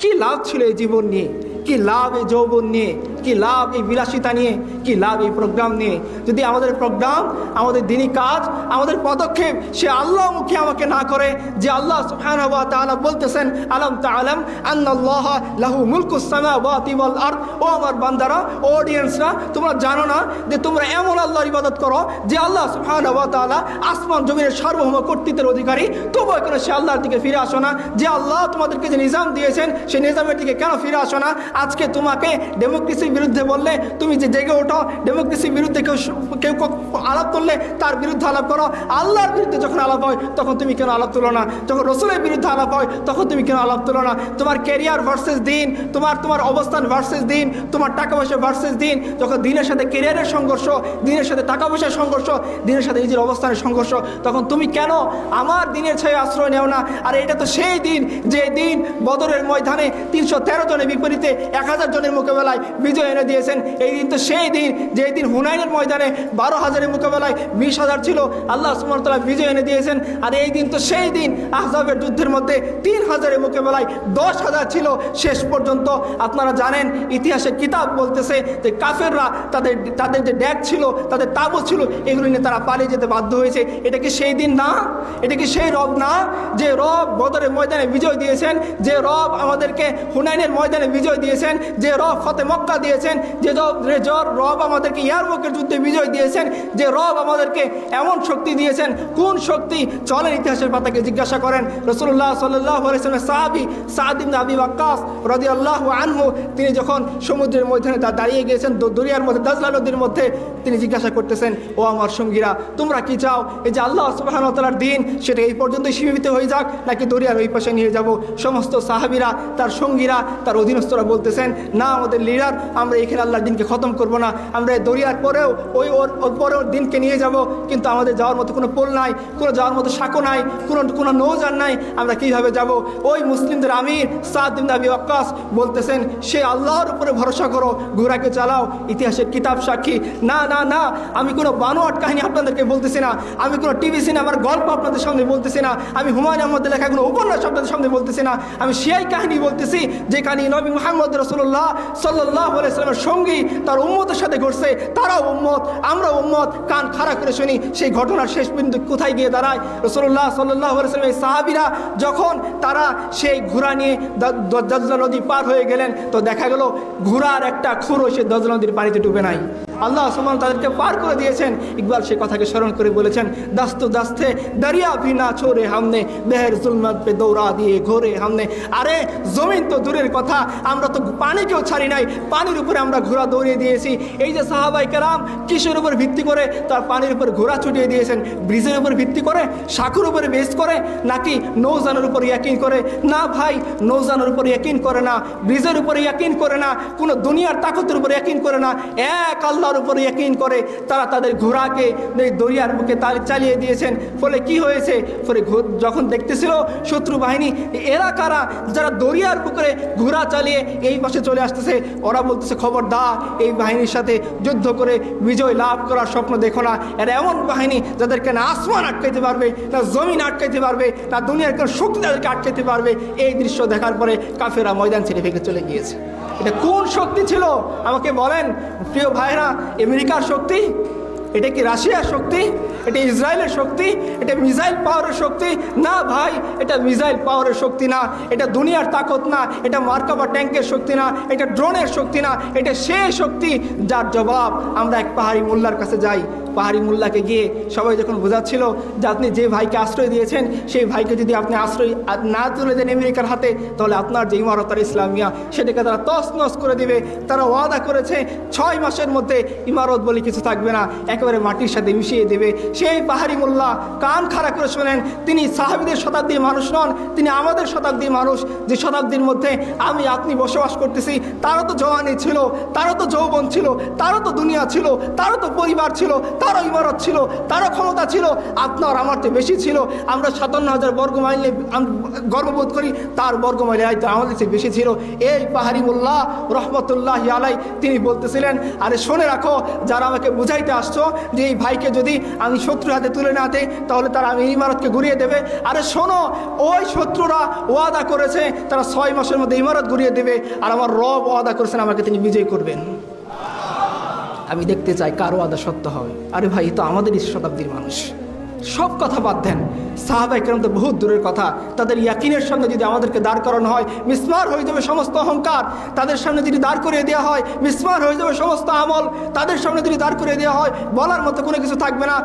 কি লাভ ছিল এই জীবন নিয়ে, কি লাভ এই যৌবন নিয়ে, কি লাভ এই বিলাসিতা নিয়ে, কি লাভ এই প্রোগ্রাম নিয়ে, যদি আমাদের প্রোগ্রাম, আমাদের দিনী কাজ, আমাদের পদক্ষেপ সে আল্লাহমুখী আমাকে না করে। যে আল্লাহ সুবহানাহু ওয়া তাআলা বলতেছেন, আলাম তাআলাম আন্নাল্লাহা লাহু মুলকুস সামাওয়াতি ওয়াল আরদ। ও আমার বান্দারা, অডিয়েন্সরা, তোমরা জানো না যে তোমরা এমন আল্লাহর ইবাদত করো যে আল্লাহ সুবহানাহু ওয়া তাআলা আসমান জমিনের সার্বভৌম কর্তৃত্বের অধিকারী, তবুও কেন সে আল্লাহর দিকে ফিরে আসো না? যে আল্লাহ তোমাদেরকে যে নিজাম দিয়েছেন সেই নিজামের দিকে কেন ফিরে আসো না? আজকে তোমাকে ডেমোক্রেসির বিরুদ্ধে বললে তুমি যে জেগে ওঠো, ডেমোক্রেসির বিরুদ্ধে কেউ আলাপ তুললে তার বিরুদ্ধে আলাপ করো। আল্লাহর বিরুদ্ধে যখন আলাপ হয় তখন তুমি কেন আলাপ তুলো না? যখন রসুলের বিরুদ্ধে আলাপ হয় তখন তুমি কেন আলাপ তুলো না? তোমার ক্যারিয়ার ভার্সেস দিন, তোমার অবস্থান ভার্সেস দিন, তোমার টাকা পয়সা ভার্সেস দিন, যখন দিনের সাথে ক্যারিয়ারের সংঘর্ষ, দিনের সাথে টাকা পয়সার সংঘর্ষ, দিনের সাথে নিজের অবস্থানের সংঘর্ষ, তখন তুমি কেন আমার দিনের ছায় আশ্রয় নেও না? আর এটা তো সেই দিন যে দিন বদরের ময়দানে 313 জনের বিপরীতে 1000 জনের মোকাবেলায় বিজয় এনে দিয়েছেন। এই দিন তো সেই দিন যে দিন হুনাইনের ময়দানে 12,000-এর মোকাবেলায় 20,000 ছিল, আল্লাহ সুবহানাহু ওয়া তাআলা বিজয় এনে দিয়েছেন। আর এই দিন তো সেই দিন আহজাবের যুদ্ধের মধ্যে 3,000-এর মোকাবেলায় 10,000 ছিল শেষ পর্যন্ত। আপনারা জানেন, ইতিহাসের কিতাব বলতেছে যে কাফেররা তাদের যে ড্যাগ ছিল, তাদের তাবুত ছিল, এগুলো নিয়ে তারা পালিয়ে যেতে বাধ্য হয়েছে। এটা কি সেই দিন না? এটা কি সেই রব না যে রব বদরের ময়দানে বিজয় দিয়েছেন, যে রব আমাদেরকে হুনাইনের ময়দানে বিজয় দিয়েছেন, যে রব ফতে মক্কা দিয়েছেন, যে রব আমাদেরকে ইয়ারমুকের যুদ্ধে বিজয় দিয়েছেন, যে রব আমাদেরকে এমন শক্তি দিয়েছেন? কোন শক্তি? চলেন ইতিহাসের পাতাকে জিজ্ঞাসা করেন। রাসূলুল্লাহ সাল্লাল্লাহু আলাইহি ওয়াসাল্লামের সাহাবী সাদ ইবনে আবি ওয়াক্কাস রাদিয়াল্লাহু আনহু, তিনি যখন সমুদ্রের মধ্যে দাঁড়িয়ে গিয়েছেন, দরিয়ার মধ্যে, দাজলা নদীর মধ্যে, তিনি জিজ্ঞাসা করতেছেন, ও আমার সঙ্গীরা, তোমরা কি চাও? এই যে আল্লাহ সুবহানাহু ওয়া তাআলার দিন সেটা এই পর্যন্তই সীমিত হয়ে যাক, নাকি দরিয়ার ওই পাশে নিয়ে যাব? সমস্ত সাহাবীরা, তার সঙ্গীরা, তার অধীনস্থরা বলতেছেন, না আমাদের লিডার, আমরা এখানে আল্লাহর দিনকে খতম করব না, আমরা দরিয়ার পরেও ওর পরেও দিনকে নিয়ে যাব, কিন্তু আমাদের যাওয়ার মতো কোনো পোল নাই, কোনো যাওয়ার মতো সাঁকো নাই, কোনো নৌযান নাই, আমরা কীভাবে যাব? ওই মুসলিমদের আমির সাদ ইবনে আবি ওয়াক্কাস বলতেছেন, সে আল্লাহর উপরে ভরসা করো, ঘোড়াকে চালাও। ইতিহাসের কিতাব সাক্ষী। না না না, আমি কোনো বানোয়াট কাহিনী আপনাদেরকে বলতেছি না, আমি কোনো টিভি সিনেমার গল্প আপনাদের সামনে বলতেছি না, আমি হুমায়ুন আহমদের লেখা কোনো উপন্যাস আপনাদের সামনে বলতেছি না, আমি সেই কাহিনী বলতেছি যে কাহিনী নবী মুহাম্মদ রাসূলুল্লাহ সাল্লাল্লাহু আলাইহি ওয়াসাল্লামের সঙ্গী তার উম্মতের সাথে ঘটছে। তারাও উম্মত, আমরাও উম্মত। কান খাড়া করে শুনি সেই ঘটনার শেষ বিন্দু কোথায় গিয়ে দাঁড়ায়। রাসূলুল্লাহ সাল্লাল্লাহু আলাইহি ওয়াসাল্লামের সাহাবীরা যখন তারা সেই ঘোড়া নিয়ে দাজলা নদী পার হয়ে গেলেন, তো দেখা গেল ঘোড়ার একটা খুরও সে দাজলা নদীর পানিতে ডুবে নাই। আল্লাহ সুবহানাহু তাদেরকে পার করে দিয়েছেন। ইকবাল সে কথাকে স্মরণ করে বলেছেন, দাস্তো দাস্তে দরিয়া ভি না ছোড়ে হামনে, বেহের জুলমত পে দৌড়া দিয়ে ঘোরে হামনে। আরে জমিন তো দূরের কথা, আমরা তো পানিকেও ছাড়ি নাই, পানির উপরে আমরা ঘোড়া দৌড়িয়ে দিয়েছি। এই যে সাহাবায়ে কেরাম কিসের উপর ভিত্তি করে তার পানির উপর ঘোড়া ছুটিয়ে দিয়েছেন? ব্রিজের উপর ভিত্তি করে, সাঁকুর উপরে বেস করে, নাকি নৌজানের উপর ইয়াকিন করে? না ভাই, নৌজানের উপর ইয়াকিন করে না, ব্রিজের উপরে ইয়াকিন করে না, কোনো দুনিয়ার তাকতের উপর ইয়াকিন করে না, এক আল্লাহর উপরে ইয়াকিন করে তারা তাদের ঘোড়াকে দরিয়ার বুকে চালিয়ে দিয়েছেন। ফলে কি হয়েছে? ফলে যখন দেখতেছিল শত্রু বাহিনী, এরা কারা যারা দরিয়ার বুকে ঘোড়া চালিয়ে এই পাশে চলে আসতেছে, ওরা বলতেছে, খবরদার এই বাহিনীর সাথে যুদ্ধ করে বিজয় লাভ করার স্বপ্ন দেখো না। এরা এমন বাহিনী যাদেরকে না আসমান আটকাইতে পারবে, না জমিন আটকাইতে পারবে, না দুনিয়ার কোনো শক্তি তাদেরকে আটকাইতে পারবে। এই দৃশ্য দেখার পরে কাফেররা ময়দান ছেড়ে ভেঙে চলে গিয়েছে। এটা কোন শক্তি ছিল আমাকে বলেন প্রিয় ভাইরা? আমেরিকার শক্তি? এটা কি রাশিয়ার শক্তি? এটা ইসরায়েলের শক্তি? এটা মিসাইল পাওয়ারের শক্তি? না ভাই, এটা মিসাইল পাওয়ারের শক্তি না, এটা দুনিয়ার তাকত না, এটা মার্কাবা ট্যাঙ্কের শক্তি না, এটা ড্রোনের শক্তি না, এটা সেই শক্তি যার জবাব আমরা এক পাহাড়ি মোল্লার কাছে যাই। পাহাড়ি মোল্লাকে গিয়ে সবাই যখন বোঝাচ্ছিল যে আপনি যে ভাইকে আশ্রয় দিয়েছেন সেই ভাইকে যদি আপনি আশ্রয় না তুলে দেন আমেরিকার হাতে, তাহলে আপনার যে ইমারত আল ইসলামিয়া সেটাকে তারা তছনছ করে দিবে। তারা ওয়াদা করেছে 6 মাসের মধ্যে ইমারত বলে কিছু থাকবে না, একেবারে মাটির সাথে মিশিয়ে দেবে। সেই পাহাড়ি মোল্লা কান খাড়া করে শোনেন, তিনি সাহাবীদের শতাব্দীর মানুষ নন, তিনি আমাদের শতাব্দীর মানুষ। যে শতাব্দীর মধ্যে আমি আপনি বসবাস করতেছি, তারও তো জওয়ানি ছিল, তারও তো যৌবন ছিল, তারও তো দুনিয়া ছিল, তারও তো পরিবার ছিল, তারও ইমারত ছিল, তারও ক্ষমতা ছিল, আপনার আমার তো বেশি ছিল। আমরা 57,000 বর্গ মাইলে গর্ববোধ করি, তার বর্গ মাইলে হয়তো আমাদের চেয়ে বেশি ছিল। এই পাহাড়ি মোল্লা রহমতুল্লাহি আলাই তিনি বলতেছিলেন, আরে শুনে রাখো, যারা আমাকে বুঝাইতে আসছো যে এই ভাইকে যদি আমি শত্রুর হাতে তুলে না দিই তাহলে তারা আমি ইমারতকে ঘুরিয়ে দেবে। আরে শোনো, ওই শত্রুরা ওয়াদা করেছে তারা 6 মাসের মধ্যে ইমারত ঘুরিয়ে দেবে, আর আমার রব ওয়াদা করেছেন আমাকে তিনি বিজয় করবেন। আমি দেখতে চাই কার ওয়াদা সত্য হবে। আরে ভাই, তো আমাদের শতাব্দীর মানুষ। সব কথা বাদ দেন, সাহাবায়ে কেরাম তো বহুত দূরের কথা, তাদের ইয়াকিনের সামনে যদি আমাদেরকে দাঁড় করানো হয় মিসমার হয়ে যাবে সমস্ত অহংকার। তাদের সামনে যদি দাঁড় করিয়ে দেওয়া হয় মিসমার হয়ে যাবে সমস্ত আমল। তাদের সামনে যদি দাঁড় করিয়ে দেওয়া হয় বলার মতো কোনো কিছু থাকবে না।